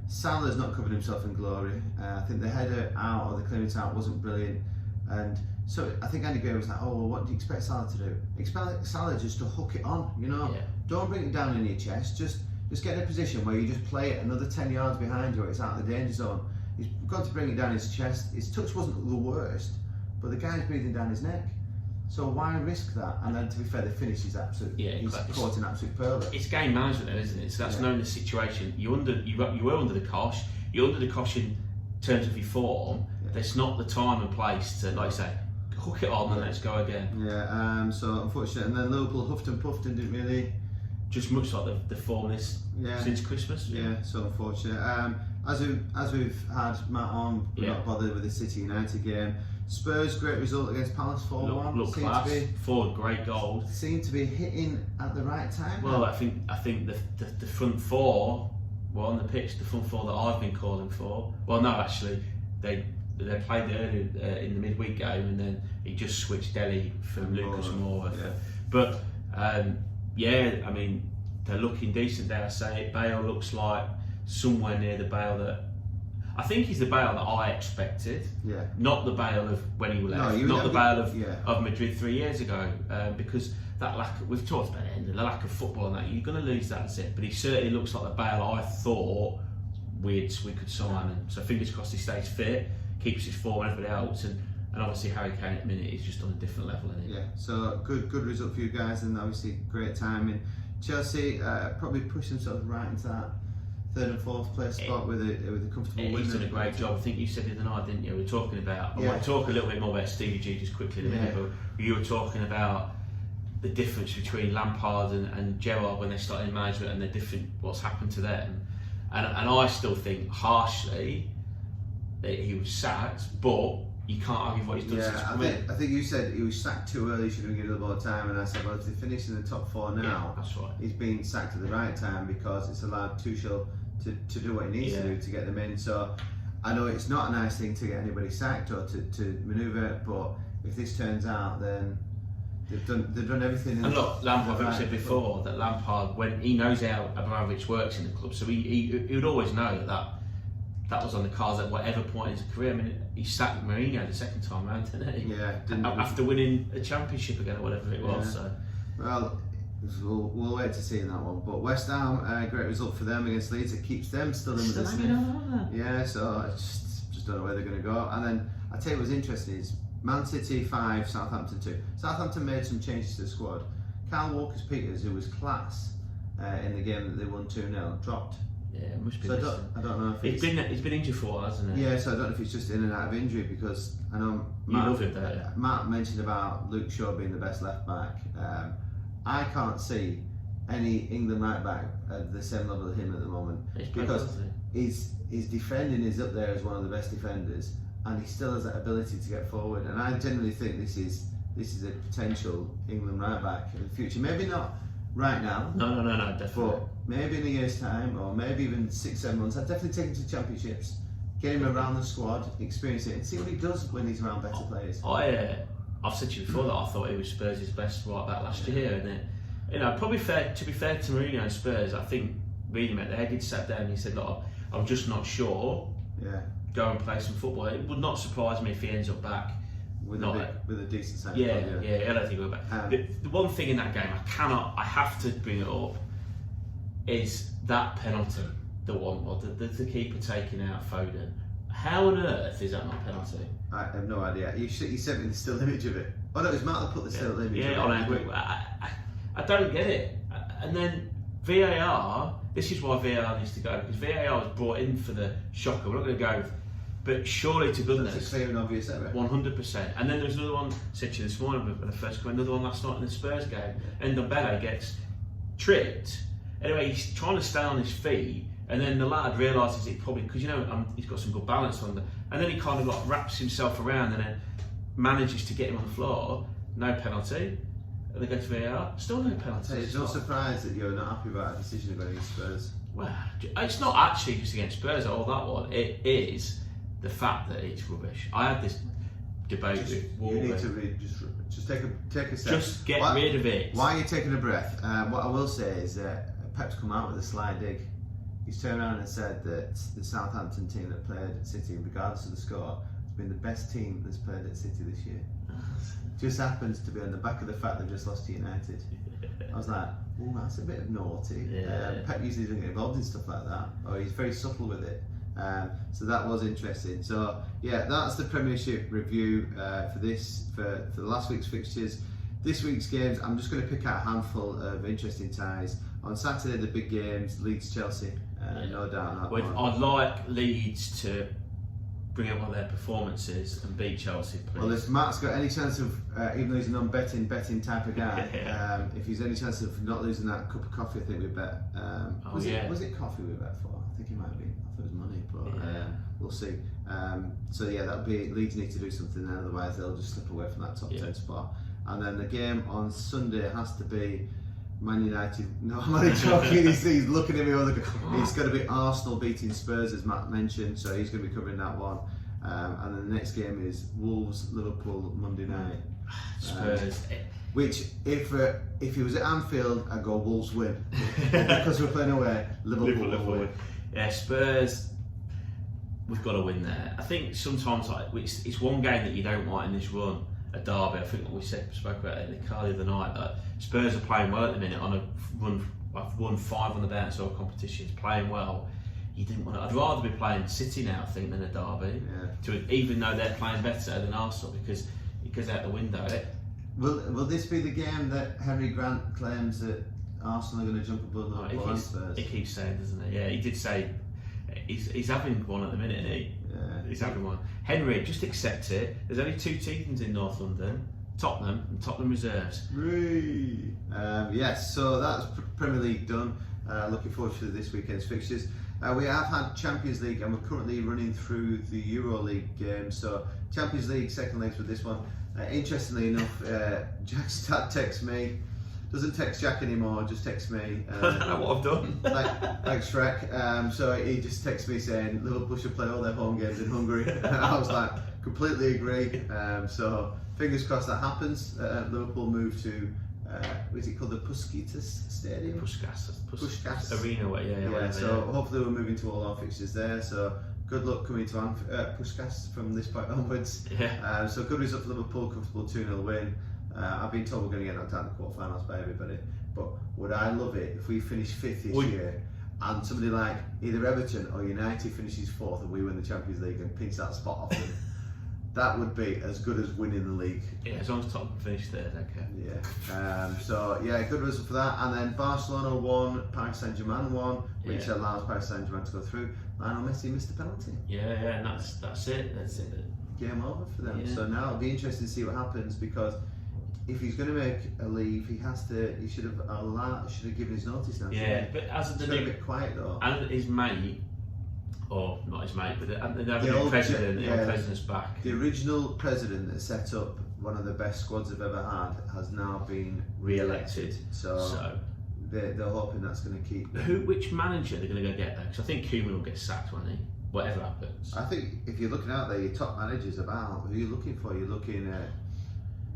Salah's not covered himself in glory. I think the header out or the clearance out wasn't brilliant, and so I think Andy Gray was like, "Oh, well, what do you expect Salah to do? Expect Salah just to hook it on, Don't bring it down in your chest. Just get in a position where you just play it another 10 yards behind you. It's out of the danger zone. He's got to bring it down his chest. His touch wasn't the worst, but the guy's breathing down his neck. So why risk that? And then, to be fair, the finish is absolute. He's caught an absolute pearl. It's game management, though, isn't it? So that's knowing the situation. You were under the cosh. You're under the cosh in terms of your form. There's not the time and place to, like you say, hook it on and let's go again. Yeah. So unfortunately, and then Liverpool huffed and puffed and didn't really. Just much like the form is since Christmas. Yeah. So unfortunate. As we've had Matt on, we're not bothered with the City United game. Spurs, great result against Palace 4-1. Look class. 4 great goals. Seem to be hitting at the right time. Well, I think the front four were on the pitch. The front four that I've been calling for. Well, no, actually, they played earlier in the midweek game, and then he just switched Dele from Lucas Moura. But I mean, they're looking decent, dare I say it. Bale looks like somewhere near the Bale that I think he's the Bale that I expected. Yeah. Not the Bale of when he left. Not the Bale of Madrid 3 years ago. Because that we've talked about it, the lack of football and that, you're going to lose that set. But he certainly looks like the Bale I thought we could sign. And so fingers crossed he stays fit, keeps his form, everybody else, and obviously Harry Kane at the minute is just on a different level, isn't he? Yeah, so good result for you guys, and obviously great timing. Chelsea probably pushed themselves right into that 3rd and 4th place spot with a comfortable win. He's done a great job. I think you said the other night, didn't you? We were talking about. I want to talk a little bit more about Stevie G just quickly in a minute. But you were talking about the difference between Lampard and Gerrard when they started in management, and the different what's happened to them. And I still think harshly that he was sacked, but you can't argue what he's done since. I think you said he was sacked too early, should have given a little more time, and I said, well, if they finish in the top 4 now, that's right. He's been sacked at the right time because it's allowed Tuchel to do what he needs to do to get them in. So I know it's not a nice thing to get anybody sacked or to manoeuvre, but if this turns out, then they've done everything. And look, Lampard, I said before that Lampard, when he knows how Abramovich works in the club, so he would always know that that was on the cards at whatever point in his career. I mean, he sacked Mourinho the second time round, didn't he? Yeah, after winning a championship again or whatever it was. So. Well, we'll wait to see in that one. But West Ham, great result for them against Leeds. It keeps them still in with this. Yeah, so I just don't know where they're going to go. And then I tell you what's interesting is Man City 5, Southampton 2. Southampton made some changes to the squad. Kyle Walker-Peters, who was class in the game that they won 2-0, dropped. Yeah, it must be. So I don't know if he's been injured for a while, hasn't he? Yeah, so I don't know if he's just in and out of injury, because I know Matt mentioned about Luke Shaw being the best left back. I can't see any England right back at the same level as him at the moment, because his defending is up there as one of the best defenders, and he still has that ability to get forward. And I genuinely think this is a potential England right back in the future. Maybe not right now. No, definitely. But maybe in a year's time, or maybe even 6-7 months, I'd definitely take him to championships, get him around the squad, experience it, and see what he does when he's around better players. I've said to you before that I thought he was Spurs' best right back last year, and probably to be fair to Mourinho and Spurs, I think reading him at the head, he sat down and he said, "Look, I'm just not sure. Yeah. Go and play some football." It would not surprise me if he ends up back with a decent side. Yeah, I don't think he'll go back. The one thing in that game I have to bring it up is that penalty, the keeper taking out Foden. How on earth is that not a penalty? I have no idea. You sent me the still image of it. Oh no, it was Matt that put the still image. Yeah, of it. I don't get it. And then VAR. This is why VAR needs to go, because VAR was brought in for the shocker. We're not going to go, but surely to goodness, it's a clear and obvious error. 100%. And then there was another one. Said to you this morning when I first came. Another one last night in the Spurs game. And Ndombele gets tripped. Anyway, he's trying to stay on his feet. And then the lad realises it probably, because he's got some good balance on them, and then he kind of wraps himself around and then manages to get him on the floor. No penalty. And they go to VAR. Still no penalty. It's no surprise that you're not happy about a decision against Spurs. Well, it's not actually just against Spurs or that one. It is the fact that it's rubbish. I had this debate with Wolves. You need to just take a step. Just get rid of it. Why are you taking a breath? What I will say is that Pep's come out with a sly dig. He's turned around and said that the Southampton team that played at City, regardless of the score, has been the best team that's played at City this year. Just happens to be on the back of the fact they've just lost to United. I was like, oh, that's a bit of naughty. Pep usually doesn't get involved in stuff like that, or he's very subtle with it. So that was interesting. So yeah, that's the Premiership review for the last week's fixtures. This week's games, I'm just going to pick out a handful of interesting ties. On Saturday, the big games, Leeds-Chelsea, no doubt. I'd like Leeds to bring out one of their performances and beat Chelsea, please. Well, if Matt's got any chance of, even though he's a non-betting type of guy, if he's any chance of not losing that cup of coffee, I think we'd bet. Was it coffee we bet for? I think it might be. I thought it was money, but we'll see. So yeah, that'll be, Leeds need to do something then, otherwise they'll just slip away from that top 10 spot. And then the game on Sunday has to be Man United. No, I'm only joking. He's looking at me. It's going to be Arsenal beating Spurs, as Matt mentioned. So he's going to be covering that one. And then the next game is Wolves-Liverpool Monday night. Spurs. Which, if he was at Anfield, I'd go Wolves win. Because we're playing away, Liverpool will win. Yeah, Spurs. We've got to win there. I think sometimes it's one game that you don't want in this run. A derby. I think what we spoke about it in the car the other night, that Spurs are playing well at the minute on a run. I've won 5 on the bounce or competitions, playing well. You didn't want to. I'd rather be playing City now, I think, than a derby. Even though they're playing better than Arsenal, because it goes out the window. Will this be the game that Henry Grant claims that Arsenal are going to jump above Liverpool and Spurs? He keeps saying, doesn't he? Yeah, he did say he's having one at the minute, isn't he? He's having one. Henry, just accept it. There's only 2 teams in North London, Tottenham and Tottenham Reserves. Yes, so that's Premier League done. Looking forward to this weekend's fixtures. We have had Champions League and we're currently running through the Euro League games. So Champions League, second legs with this one. Interestingly enough, Jack's dad texts me. Doesn't text Jack anymore, just texts me. What I've done. like Shrek. So he just texts me saying Liverpool should play all their home games in Hungary. I was like, completely agree. So fingers crossed that happens. Liverpool move to, what is it called, the Puskas Stadium? Puskas Puskas Arena, so hopefully we're moving to all our fixtures there. So good luck coming to Puskás from this point onwards. Yeah. So good result for Liverpool, comfortable 2-0 win. I've been told we're going to get knocked out in the quarterfinals by everybody, but would I love it if we finish 5th this year and somebody like either Everton or United finishes 4th and we win the Champions League and pinch that spot off them? That would be as good as winning the league. Yeah, as long as Tottenham finish third, okay. Yeah. So yeah, good result for that. And then Barcelona won, Paris Saint-Germain won, which allows Paris Saint-Germain to go through. Lionel Messi missed a penalty. Yeah, and that's it. That's it. Game over for them. Yeah. So now it'll be interesting to see what happens, because if he's going to make a leave, he should have given his notice now. Yeah, but as the a bit quiet though. And his mate, or not his mate, but the old president, the old president's back. The original president that set up one of the best squads I've ever had has now been re-elected. So they're hoping that's going to keep. Which manager they're going to go get there? Because I think Koeman will get sacked, won't he? Whatever happens. I think if you're looking out there, your top managers about who you're looking for. You're looking at.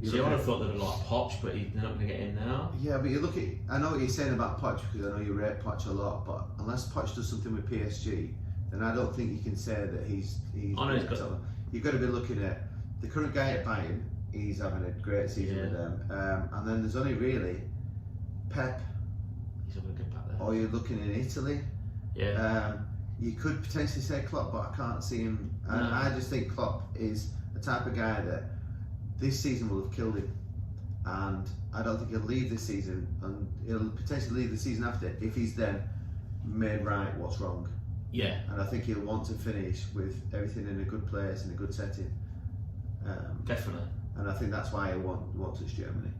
See, I would have thought they'd like Poch, but they're not going to get him now. Yeah, but you look at. I know what you're saying about Poch, because I know you rate Poch a lot, but unless Poch does something with PSG, then I don't think you can say that he's I know he's got. You've got to be looking at the current guy at Bayern. He's having a great season with them, and then there's only really Pep. He's having a good back there. Or you're looking in Italy. Yeah. You could potentially say Klopp, but I can't see him. No. I just think Klopp is the type of guy that this season will have killed him, and I don't think he'll leave this season, and he'll potentially leave the season after if he's then made right what's wrong. Yeah. And I think he'll want to finish with everything in a good place, in a good setting. Definitely. And I think that's why he wants Germany.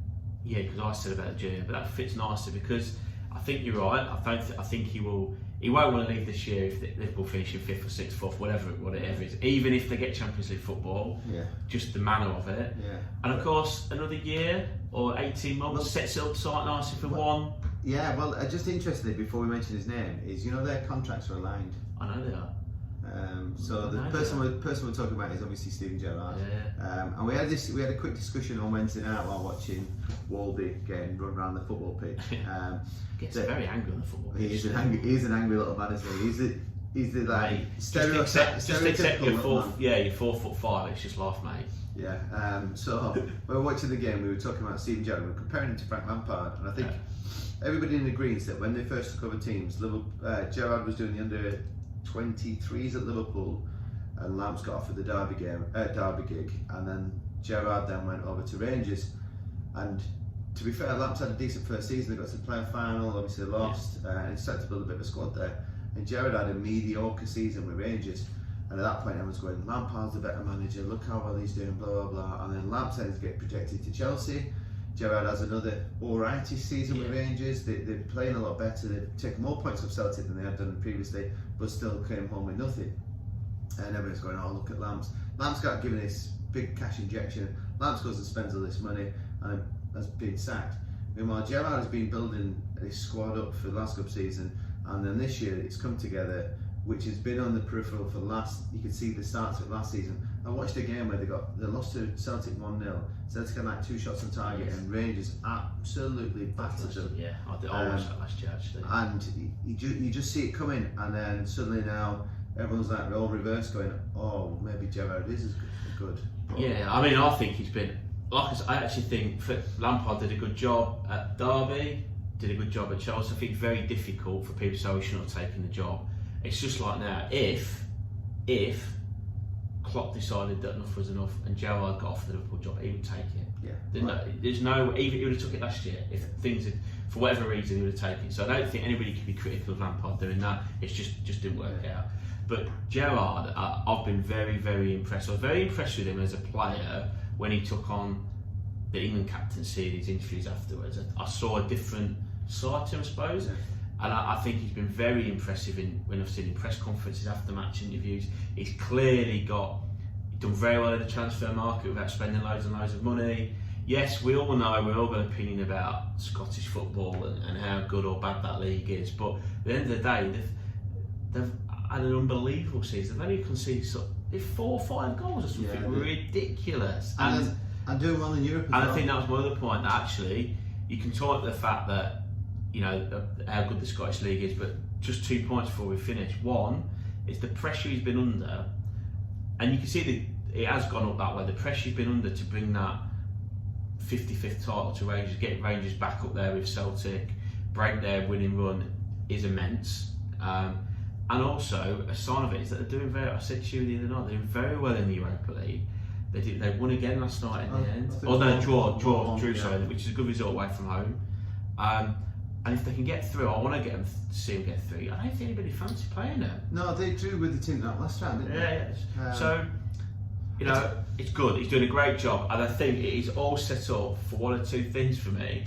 Yeah, because I said about Germany, but that fits nicely because I think you're right. I think he will. He won't want to leave this year if Liverpool finish in 5th or 6th, 4th, whatever it is. Even if they get Champions League football, just the manner of it. Yeah. And of course, another year or 18 months sets it up slightly nicely for one. Yeah, well, just interestingly, before we mention his name, is their contracts are aligned. I know they are. So the person we're talking about is obviously Steven Gerrard. Yeah. And we had a quick discussion on Wednesday night while watching Waldy getting run around the football pitch. Gets very angry on the football pitch. He's an angry little man, isn't he? He's the like just accept your you're 4'5". It's just laugh, mate. Yeah. So when we were watching the game, we were talking about Steven Gerrard. We were comparing him to Frank Lampard, and I think everybody agrees that when they first took over teams, Gerrard was doing the under 23s at Liverpool, and Lamps got offered the Derby gig, and then Gerrard then went over to Rangers. And to be fair, Lamps had a decent first season. They got to the playoff final, obviously they lost, and he started to build a bit of a squad there. And Gerrard had a mediocre season with Rangers, and at that point everyone's going, Lampard's a better manager, look how well he's doing, blah blah blah. And then Lamps ends get projected to Chelsea. Gerrard has another alrightish season with Rangers. They're playing a lot better. They've taken more points off Celtic than they had done previously, but still came home with nothing. And everyone's going, oh, look at Lamps. Lamps got given this big cash injection. Lamps goes and spends all this money and has been sacked. Meanwhile, Gerrard has been building his squad up for the last couple of season, and then this year it's come together, which has been on the peripheral for you could see the starts of last season. I watched a game where they lost to Celtic 1-0. Celtic had like 2 shots on target, and Rangers absolutely battered them. Yeah, I watched that last year actually. And you just see it coming, and then suddenly now everyone's like all reverse, going, oh, maybe Gerrard is as good. Yeah, I mean, I think he's been. I actually think Lampard did a good job at Derby, did a good job at Chelsea. I think it's very difficult for people to say, he shouldn't have taken the job. It's just like now, if Klopp decided that enough was enough and Gerrard got off the Liverpool job, he would take it. Yeah. There's no, even he would have took it last year. If things had, for whatever reason, he would have taken it. So I don't think anybody could be critical of Lampard doing that. It's just didn't work out. But Gerrard, I've been very, very impressed. I was very impressed with him as a player when he took on the England captaincy in his interviews afterwards. I saw a different side to him, I suppose. Yeah. And I think he's been very impressive when I've seen him press conferences after match interviews. He's clearly done very well in the transfer market without spending loads and loads of money. Yes, we all know, we've all got an opinion about Scottish football and how good or bad that league is. But at the end of the day, they've had an unbelievable season. They've only conceded 4 or 5 goals or something ridiculous. And doing well in Europe as well. And I think that was my other point, that actually you can talk the fact that how good the Scottish League is, but just 2 points before we finish. One, It's the pressure he's been under, and you can see that it has gone up that way. The pressure he's been under to bring that 55th title to Rangers, get Rangers back up there with Celtic, break their winning run is immense. And also, a sign of it is that they're doing very, I said to you the other night, they're doing very well in the Europa League. They won again last night in the end. Oh no, drew, sorry, which is a good result away from home. And if they can get through, I want to get them see them get through. I don't think anybody fancy playing them. No, they drew with the team that last time, didn't they? Yeah. So, you know, it's good. He's doing a great job, and I think it is all set up for one or two things for me.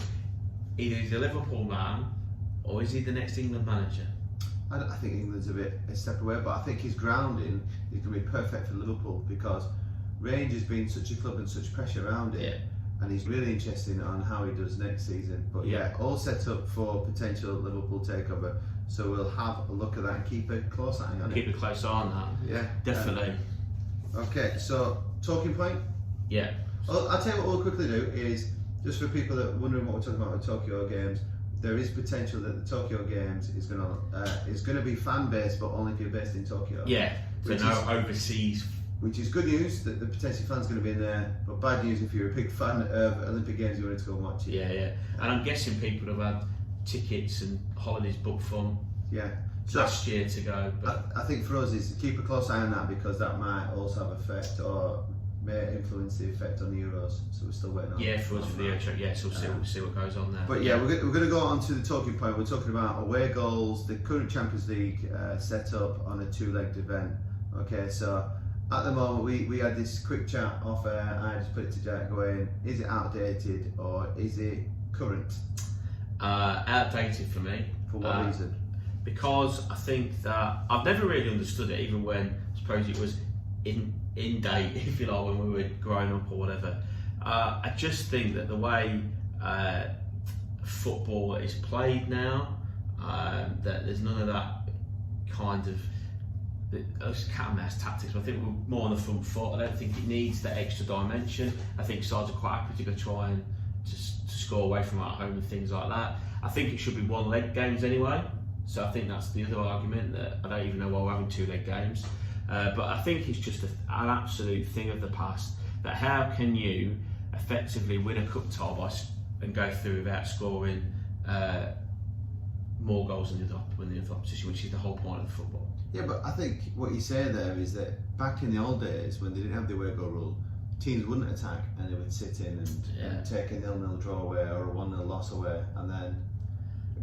Either he's a Liverpool man, or is he the next England manager? I think England's a step away, but I think his grounding is going to be perfect for Liverpool because Rangers being such a club and such pressure around it, and he's really interested on how he does next season. But all set up for potential Liverpool takeover. So we'll have a look at that and keep a close eye on it. Keep a close eye on that. Yeah, definitely. Okay, so talking point. Yeah. Well, I'll tell you what we'll quickly do is just for people that are wondering what we're talking about with Tokyo Games. There is potential that the Tokyo Games is going to be fan based, but only if you're based in Tokyo. Yeah, so no overseas. Which is good news that the potential fans going to be in there, but bad news if you're a big fan of Olympic Games, you wanted to go and watch it. Yeah. And I'm guessing people have had tickets and holidays booked from last year to go. But I think for us is to keep a close eye on that because that might also have effect or may influence the effect on the Euros. So we're still waiting on. Yeah, for us for the Euro. So we'll see what goes on there. But we're going to go on to the talking point. We're talking about away goals, the current Champions League set up on a two-legged event. Okay, so at the moment we had this quick chat off air. I just put it to Jack going, is it outdated or is it current? Outdated for me. For what reason? Because I think that I've never really understood it, even when I suppose it was in date, if you like, when we were growing up or whatever. I just think that the way football is played now, that there's none of that kind of those cat and mouse tactics. I think we're more on the front foot. I don't think it needs that extra dimension. I think sides are quite happy to go try and to score away from at home and things like that. I think it should be one-leg games anyway. So I think that's the other argument, that I don't even know why we're having two-leg games. But I think it's just an absolute thing of the past, that how can you effectively win a cup tie and go through without scoring more goals than the other opposition, which is the whole point of football. Yeah, but I think what you say there is that back in the old days when they didn't have the away goal rule, teams wouldn't attack and they would sit in and take a 0-0 draw away or a 1-0 loss away and then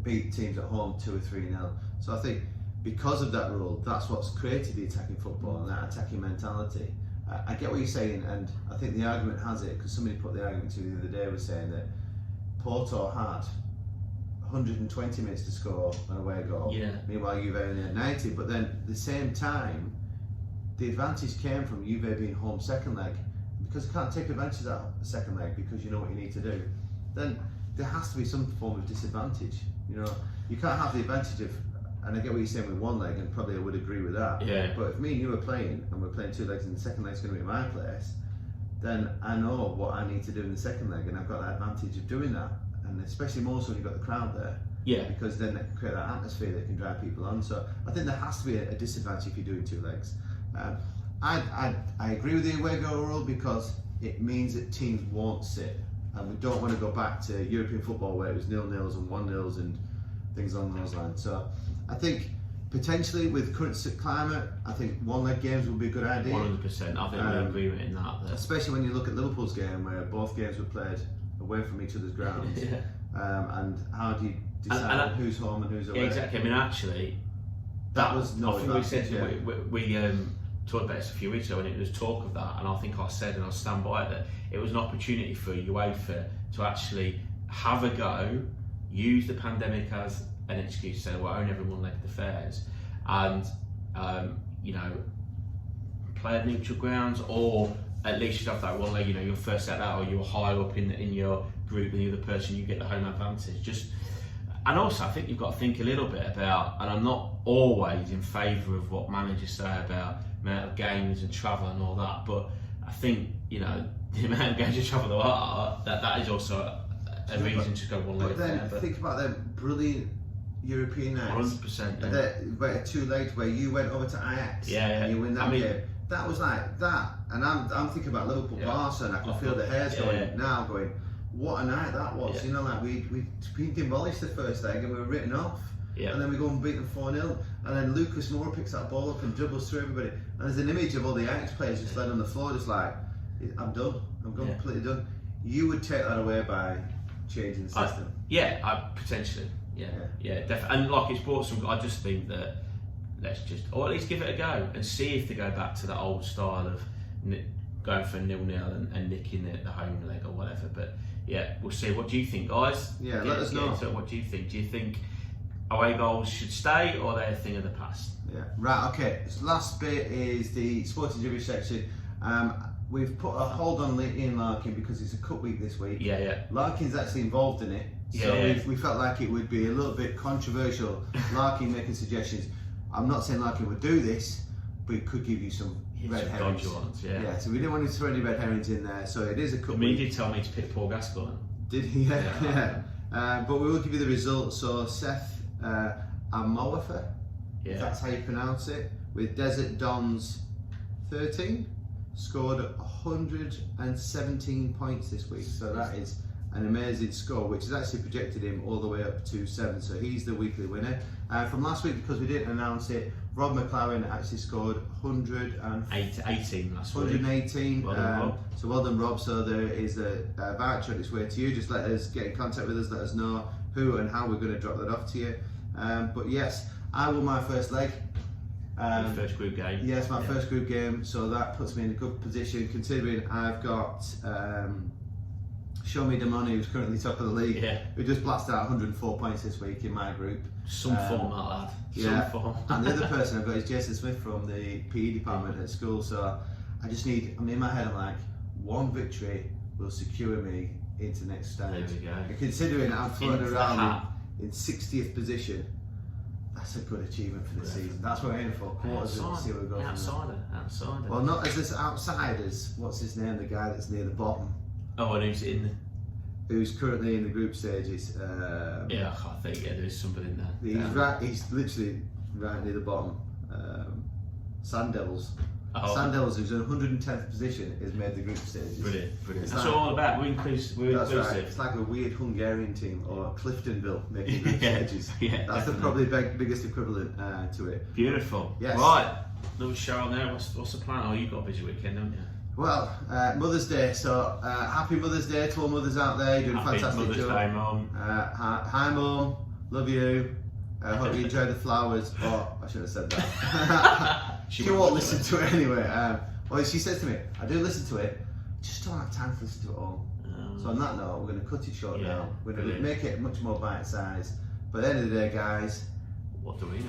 beat teams at home 2 or 3-0. So I think because of that rule, that's what's created the attacking football and that attacking mentality. I get what you're saying, and I think the argument has it, because somebody put the argument to the other day, was saying that Porto had 120 minutes to score an away goal, meanwhile Juve only had 90, but then at the same time the advantage came from Juve being home second leg. Because you can't take advantage of that second leg because you know what you need to do, then there has to be some form of disadvantage. You know, you can't have the advantage of, and I get what you're saying with one leg, and probably I would agree with that. Yeah. But if me and you are playing, and we're playing two legs, and the second leg's going to be my place, then I know what I need to do in the second leg, and I've got that advantage of doing that. And especially more so when you've got the crowd there. Yeah. Because then they can create that atmosphere that can drive people on. So I think there has to be a disadvantage if you're doing two legs. I agree with the away goal rule because it means that teams won't sit, and we don't want to go back to European football where it was 0-0s and 1-0s and things along those lines. So I think potentially with current climate, I think one-leg games would be a good idea. 100%. I think we agree with in that. Especially when you look at Liverpool's game where both games were played away from each other's grounds. And how do you decide who's home and who's away? Yeah, exactly. I mean, actually, that was no. I think we said we talked about this a few weeks ago, and it was talk of that, and I think I said, and I'll stand by it, that it was an opportunity for UEFA to actually have a go, use the pandemic as an excuse to say, well, only every one-legged affairs, and you know, play at neutral grounds, or at least you have that one leg, you know, you're first at that, or you're higher up in your group than the other person, you get the home advantage. And also I think you've got to think a little bit about, and I'm not always in favour of what managers say about amount of games and travel and all that, but I think, you know, the amount of games you travel there are, that is also a reason to go one leg. But then think about them brilliant European nights. 100%. Where 2 legs where you went over to Ajax and you win that game. That was like that, and I'm thinking about Liverpool, Barca, and I can feel the hairs going. What a night that was! Yeah. You know, like we'd been demolished the first leg and we were written off. Yeah. And then we go and beat them 4-0, and then Lucas Moura picks that ball up and dribbles through everybody. And there's an image of all the Ajax players just laying on the floor, just like, I'm done. I'm completely done. You would take that away by changing the system. Potentially. Yeah, definitely. And like it's brought some. I just think that or at least give it a go and see if they go back to that old style of going for 0-0 and nicking the home leg or whatever. But yeah, we'll see. What do you think, guys? Yeah, let us know. What do you think? Do you think away goals should stay or they're a thing of the past? Yeah. Right. Okay. This last bit is the Sporting Jibberish section. We've put a hold on Ian Larkin because it's a cup week this week. Yeah. Larkin's actually involved in it, so we felt like it would be a little bit controversial. Larkin making suggestions. I'm not saying Larkin would do this, but he could give you some red herrings. Yeah. So we didn't want to throw any red herrings in there. So it is a cup week. He did tell me to pick Paul Gascoigne. Did he? Yeah. But we will give you the results. So Seth Amowafa, if that's how you pronounce it, with Desert Dons 13, scored 117 points this week. So that is an amazing score, which has actually projected him all the way up to 7. So he's the weekly winner. From last week, because we didn't announce it, Rob McLaren actually scored 118 last week. 118. Well done, Rob. So well done, Rob. So there is a voucher on its way to you. Just let us get in contact with us. Let us know who and how we're going to drop that off to you. But yes, I won my first leg. Your first group game. Yes, my first group game. So that puts me in a good position, considering I've got Show Me Damoni, who's currently top of the league, who just blasted out 104 points this week in my group. Some form, that lad. Yeah. Some form. And the other person I've got is Jason Smith from the PE department at school. So I just need, in my head, I'm like, one victory will secure me into next stage. There we go. And considering I'm floating around in 60th position, that's a good achievement for this season. That's what we're aiming for. Quarters and see where we go. Outsider. Well, not as this outsiders. What's his name? The guy that's near the bottom. Oh, and who's in? Who's currently in the group stages? I think there's somebody in there. He's right. He's literally right near the bottom. Sand Devils. Sand Devils, who's in 110th position, has made the group stages. Brilliant. That's what all about. We're inclusive. That's right. It's like a weird Hungarian team or Cliftonville making group stages. Yeah, that's definitely. the probably biggest equivalent to it. Beautiful. Yes. Right. Little show on there. What's the plan? Oh, you've got a busy weekend, haven't you? Well, Mother's Day, so happy Mother's Day to all mothers out there doing a fantastic Mother's job. Day, Mum. Hi Mum, love you. Hope you enjoy the flowers. Oh, I should have said that. She won't listen to it anyway. Well, she says to me, I do listen to it, just don't have time to listen to it all. So on that note, we're going to cut it short now. We're going to make it much more bite-sized. But at the end of the day, guys, what do we know?